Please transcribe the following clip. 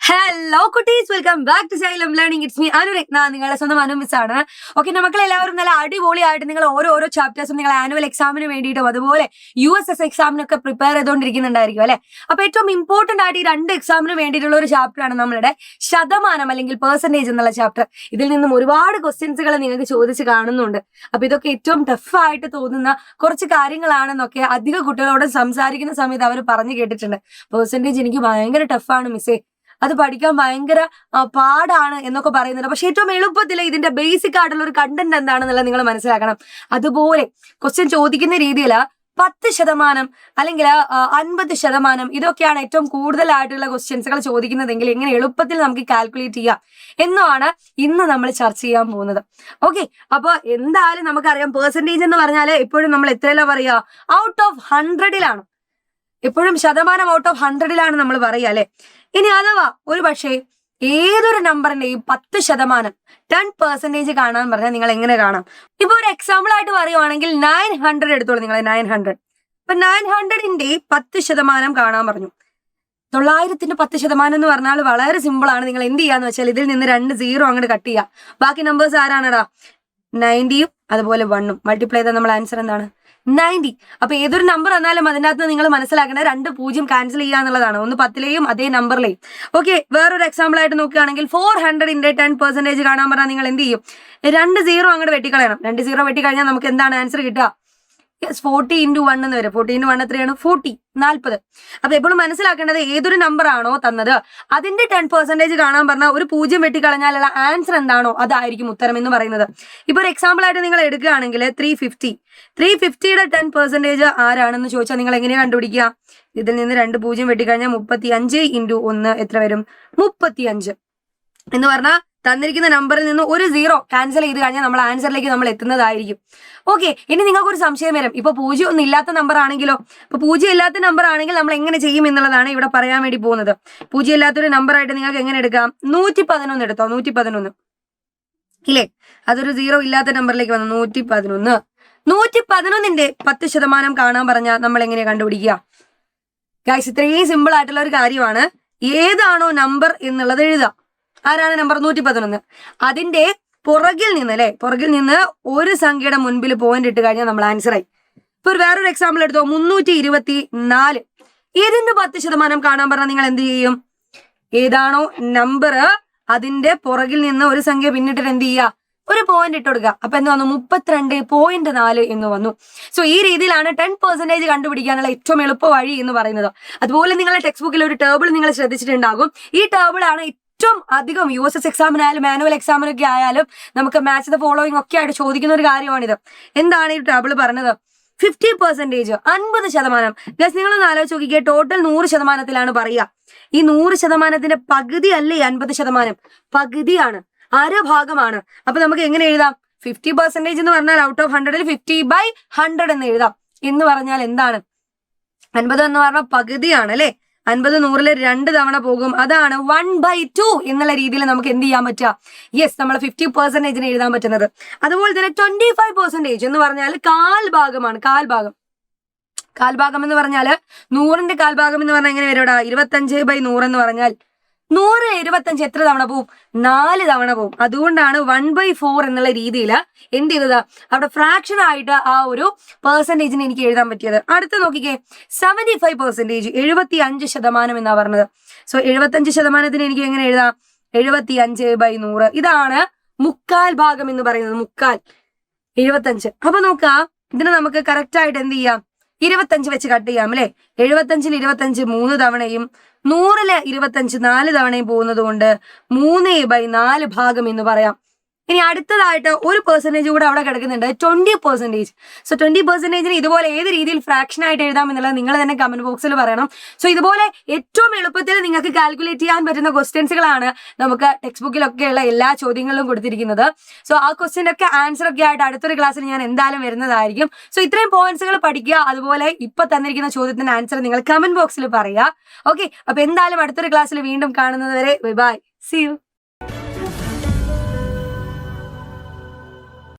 Hello കുട്ടീസ്, welcome back to Xylem learning. It's me Anuratna, നിങ്ങളുടെ സ്വന്തം അനു മിസ് ആണ്. ഓക്കെ, മക്കളെല്ലാവരും നല്ല അടിപൊളിയായിട്ട് നിങ്ങൾ ഓരോ ചാപ്റ്റേഴ്സും നിങ്ങൾ ആനുവൽ എക്സാമിന് വേണ്ടിയിട്ടും അതുപോലെ USS എക്സാമിനൊക്കെ പ്രിപ്പയർ ചെയ്തുകൊണ്ടിരിക്കുന്നുണ്ടായിരിക്കും അല്ലെ. അപ്പൊ ഏറ്റവും ഇമ്പോർട്ടന്റ് ആയിട്ട് ഈ രണ്ട് എക്സാമിന് വേണ്ടിയിട്ടുള്ള ഒരു ചാപ്റ്റർ ആണ് നമ്മളുടെ ശതമാനം അല്ലെങ്കിൽ പെർസെന്റേജ് എന്നുള്ള ചാപ്റ്റർ. ഇതിൽ നിന്നും ഒരുപാട് ക്വസ്റ്റ്യൻസുകൾ നിങ്ങൾക്ക് ചോദിച്ച് കാണുന്നുണ്ട്. അപ്പൊ ഇതൊക്കെ ഏറ്റവും ടഫായിട്ട് തോന്നുന്ന കുറച്ച് കാര്യങ്ങളാണെന്നൊക്കെ അധിക കുട്ടികളോട് സംസാരിക്കുന്ന സമയത്ത് അവർ പറഞ്ഞു കേട്ടിട്ടുണ്ട്. പെർസെന്റേജ് എനിക്ക് ഭയങ്കര ടഫാണ് മിസ്സേ, അത് പഠിക്കാൻ ഭയങ്കര പാടാണ് എന്നൊക്കെ പറയുന്നുണ്ട്. പക്ഷെ ഏറ്റവും എളുപ്പത്തിൽ ഇതിന്റെ ബേസിക് ആയിട്ടുള്ള ഒരു കണ്ടന്റ് എന്താണെന്നുള്ളത് നിങ്ങൾ മനസ്സിലാക്കണം. അതുപോലെ ക്വസ്റ്റ്യൻ ചോദിക്കുന്ന രീതിയിൽ 10% അല്ലെങ്കിൽ 50% ഇതൊക്കെയാണ് ഏറ്റവും കൂടുതലായിട്ടുള്ള ക്വസ്റ്റ്യൻസുകൾ ചോദിക്കുന്നതെങ്കിൽ എങ്ങനെ എളുപ്പത്തിൽ നമുക്ക് കാൽക്കുലേറ്റ് ചെയ്യാം എന്നാണ് ഇന്ന് നമ്മൾ ചർച്ച ചെയ്യാൻ പോകുന്നത്. ഓക്കെ, അപ്പൊ എന്തായാലും നമുക്കറിയാം പെർസെന്റേജ് എന്ന് പറഞ്ഞാൽ എപ്പോഴും നമ്മൾ എത്രയല്ല പറയുക, ഔട്ട് ഓഫ് 100-ലാണ്. എപ്പോഴും ശതമാനം ഔട്ട് ഓഫ് 100-ലാണ് നമ്മൾ പറയുക അല്ലെ. ഇനി അഥവാ ഒരു പക്ഷേ ഏതൊരു നമ്പറിന്റെയും 10% 10% കാണാൻ പറഞ്ഞാൽ നിങ്ങൾ എങ്ങനെ കാണാം? ഇപ്പൊ ഒരു എക്സാമ്പിൾ ആയിട്ട് പറയുവാണെങ്കിൽ 900 എടുത്തോളൂ നിങ്ങൾ. 900 ഇപ്പൊ 900-ന്റെ 10% കാണാൻ പറഞ്ഞു. 900-ന്റെ 10% എന്ന് പറഞ്ഞാൽ വളരെ സിമ്പിൾ ആണ്. നിങ്ങൾ എന്ത് ചെയ്യാന്ന് വെച്ചാൽ ഇതിൽ നിന്ന് 2 0 അങ്ങോട്ട് കട്ട് ചെയ്യുക. ബാക്കി നമ്പേഴ്സ് ആരാണടാ? 90-യും അതുപോലെ 1-ഉം മൾട്ടിപ്ലൈ ചെയ്താൽ നമ്മൾ ആൻസർ എന്താണ്? 90. അപ്പൊ ഏതൊരു നമ്പർ വന്നാലും അതിനകത്ത് നിങ്ങൾ മനസ്സിലാക്കേണ്ട 2 0 ക്യാൻസൽ ചെയ്യുക എന്നുള്ളതാണ്. ഒന്ന് 10-ലെയും അതേ നമ്പറിലെയും. ഓക്കെ, വേറൊരു എക്സാമ്പിൾ ആയിട്ട് നോക്കുകയാണെങ്കിൽ 400-ന്റെ 10% കാണാൻ പറഞ്ഞാൽ നിങ്ങൾ എന്ത് ചെയ്യും? 2 0 അങ്ങോട്ട് വെട്ടിക്കളയണം. 2 0 വെട്ടിക്കഴിഞ്ഞാൽ നമുക്ക് എന്താണ് ആൻസർ കിട്ടുക? 40 × 1 എന്ന് വരും. 40 × 1 എത്രയാണ്? 40. അപ്പൊ എപ്പോഴും മനസ്സിലാക്കേണ്ടത് ഏതൊരു നമ്പർ ആണോ തന്നത് അതിന്റെ 10% കാണാൻ പറഞ്ഞാൽ ഒരു 0 വെട്ടിക്കളഞ്ഞാലുള്ള ആൻസർ എന്താണോ അതായിരിക്കും ഉത്തരം എന്ന് പറയുന്നത്. ഇപ്പൊ ഒരു എക്സാമ്പിൾ ആയിട്ട് നിങ്ങൾ എടുക്കുകയാണെങ്കിൽ 350-യുടെ 10% ആരാണെന്ന് ചോദിച്ചാൽ നിങ്ങൾ എങ്ങനെയാണ് കണ്ടുപിടിക്കുക? ഇതിൽ നിന്ന് 2 0 വെട്ടിക്കഴിഞ്ഞാൽ 35 × 1 എത്ര വരും? 35 എന്ന് പറഞ്ഞാൽ തന്നിരിക്കുന്ന നമ്പറിൽ നിന്ന് ഒരു 0 ക്യാൻസൽ ചെയ്ത് കഴിഞ്ഞാൽ നമ്മൾ ആൻസറിലേക്ക് നമ്മൾ എത്തുന്നതായിരിക്കും. ഓക്കെ, ഇനി നിങ്ങൾക്ക് ഒരു സംശയം വരും, ഇപ്പൊ 0 ഒന്നും ഇല്ലാത്ത നമ്പർ ആണെങ്കിലോ? ഇപ്പൊ 0 ഇല്ലാത്ത നമ്പർ ആണെങ്കിൽ നമ്മൾ എങ്ങനെ ചെയ്യും എന്നുള്ളതാണ് ഇവിടെ പറയാൻ വേണ്ടി പോകുന്നത്. 0 ഇല്ലാത്തൊരു നമ്പർ ആയിട്ട് നിങ്ങൾക്ക് എങ്ങനെ എടുക്കാം? 111 എടുത്തോ. 111 ഇല്ലേ, അതൊരു 0 ഇല്ലാത്ത നമ്പറിലേക്ക് വന്നു. 111ന്റെ 10% കാണാൻ പറഞ്ഞാൽ നമ്മൾ എങ്ങനെയാ കണ്ടുപിടിക്കുക? ഗൈസ്, ഇത്രയും സിമ്പിൾ ആയിട്ടുള്ള ഒരു കാര്യമാണ്. ഏതാണോ നമ്പർ എന്നുള്ളത് എഴുതാം. ആരാണ് നമ്പർ? 111. അതിന്റെ പുറകിൽ നിന്ന് ഒരു സംഖ്യയുടെ മുൻപിൽ പോയിന്റ് ഇട്ട് കഴിഞ്ഞാൽ നമ്മൾ ആൻസർ ആയി. ഇപ്പൊ വേറൊരു എക്സാമ്പിൾ എടുത്തോ. 324. ഇതിന്റെ 10% കാണാൻ പറഞ്ഞാൽ നിങ്ങൾ എന്ത് ചെയ്യും? ഏതാണോ നമ്പർ അതിന്റെ പുറകിൽ നിന്ന് ഒരു സംഖ്യ പിന്നിട്ടിട്ട് എന്ത് ചെയ്യുക? ഒരു പോയിന്റ് ഇട്ട് കൊടുക്കുക. അപ്പൊ എന്ത് വന്നു? 32.4 എന്ന് വന്നു. സോ ഈ രീതിയിലാണ് 10% കണ്ടുപിടിക്കാനുള്ള ഏറ്റവും എളുപ്പ വഴി എന്ന് പറയുന്നത്. അതുപോലെ നിങ്ങളുടെ ടെക്സ്റ്റ് ബുക്കിൽ ഒരു ടേബിൾ നിങ്ങൾ ശ്രദ്ധിച്ചിട്ടുണ്ടാകും. ഈ ടേബിൾ ആണ് ഏറ്റവും അധികം USS എക്സാമിനായാലും മാനുവൽ എക്സാമിനൊക്കെ ആയാലും നമുക്ക് മാച്ച് ദ ഫോളോയിങ് ഒക്കെ ആയിട്ട് ചോദിക്കുന്ന ഒരു കാര്യമാണിത്. എന്താണ് ഈ ടേബിൾ പറഞ്ഞത്? 50%, 50%. ഗസ്, നിങ്ങളൊന്ന് ആലോചിച്ച് നോക്കിക്കേ. ടോട്ടൽ 100%-ലാണ് പറയുക. ഈ 100%-ന്റെ പകുതി അല്ലേ 50%? പകുതിയാണ്, അരഭാഗമാണ്. അപ്പൊ നമുക്ക് എങ്ങനെ എഴുതാം? 50% എന്ന് പറഞ്ഞാൽ ഔട്ട് ഓഫ് 100-ൽ 50/100 എന്ന് എഴുതാം. എന്ന് പറഞ്ഞാൽ എന്താണ്? 50 എന്ന് പറഞ്ഞാൽ പകുതിയാണ് അല്ലെ. 50 100-ൽ 2 തവണ പോകും. അതാണ് 1/2 എന്നുള്ള രീതിയിൽ നമുക്ക് എന്ത് ചെയ്യാൻ പറ്റുക? യെസ്, നമ്മൾ 50%-ന് എഴുതാൻ പറ്റുന്നത്. അതുപോലെ തന്നെ 25% എന്ന് പറഞ്ഞാൽ കാൽഭാഗമാണ്. കാൽഭാഗം എന്ന് പറഞ്ഞാൽ 100-ന്റെ കാൽഭാഗം എന്ന് പറഞ്ഞാൽ എങ്ങനെ വരും? 25/100 എന്ന് പറഞ്ഞാൽ 100 25 എത്ര തവണ പോവും? 4 തവണ പോവും. അതുകൊണ്ടാണ് 1/4 എന്നുള്ള രീതിയിൽ എന്ത് ചെയ്തത്? അവിടെ ഫ്രാക്ഷൻ ആയിട്ട് ആ ഒരു പെർസെന്റേജിന് എനിക്ക് എഴുതാൻ പറ്റിയത്. അടുത്ത് നോക്കിക്കേ, 75%, 75% എന്നാ പറഞ്ഞത്. സോ 75%-ന് എനിക്ക് എങ്ങനെ എഴുതാം? 75/100. ഇതാണ് മുക്കാൽ ഭാഗം എന്ന് പറയുന്നത്. 75. അപ്പൊ നോക്കാം, ഇതിന് നമുക്ക് കറക്റ്റ് ആയിട്ട് എന്ത് ചെയ്യാം? 25 വെച്ച് കട്ട് ചെയ്യാം അല്ലെ. 75-ൽ 25 3 തവണയും 100-ൽ 25 4 തവണയും പോകുന്നത് കൊണ്ട് 3/4 ഭാഗം എന്ന് പറയാം. ഇനി അടുത്തതായിട്ട് ഒരു പെർസെന്റേജ് കൂടെ അവിടെ കിടക്കുന്നുണ്ട്, 20%. സോ 20%-ന് ഇതുപോലെ ഏത് രീതിയിൽ ഫ്രാക്ഷൻ ആയിട്ട് എഴുതാം എന്നുള്ളത് നിങ്ങൾ തന്നെ കമന്റ് ബോക്സിൽ പറയണം. സോ ഇതുപോലെ ഏറ്റവും എളുപ്പത്തിൽ നിങ്ങൾക്ക് കാൽക്കുലേറ്റ് ചെയ്യാൻ പറ്റുന്ന ക്വസ്റ്റ്യൻസുകളാണ് നമുക്ക് ടെക്സ്റ്റ് ബുക്കിലൊക്കെയുള്ള എല്ലാ ചോദ്യങ്ങളിലും കൊടുത്തിരിക്കുന്നത്. സോ ആ ക്വസ്റ്റ്യൻ്റെ ഒക്കെ ആൻസർ ഒക്കെ ആയിട്ട് അടുത്തൊരു ക്ലാസ്സിൽ ഞാൻ എന്തായാലും വരുന്നതായിരിക്കും. സോ ഇത്രയും പോയിന്റ്സുകൾ പഠിക്കുക. അതുപോലെ ഇപ്പൊ തന്നിരിക്കുന്ന ചോദ്യത്തിന്റെ ആൻസർ നിങ്ങൾ കമന്റ് ബോക്സിൽ പറയുക. ഓക്കെ, അപ്പൊ എന്തായാലും അടുത്തൊരു ക്ലാസ്സിൽ വീണ്ടും കാണുന്നത് വരെ ബൈ, സീ യു.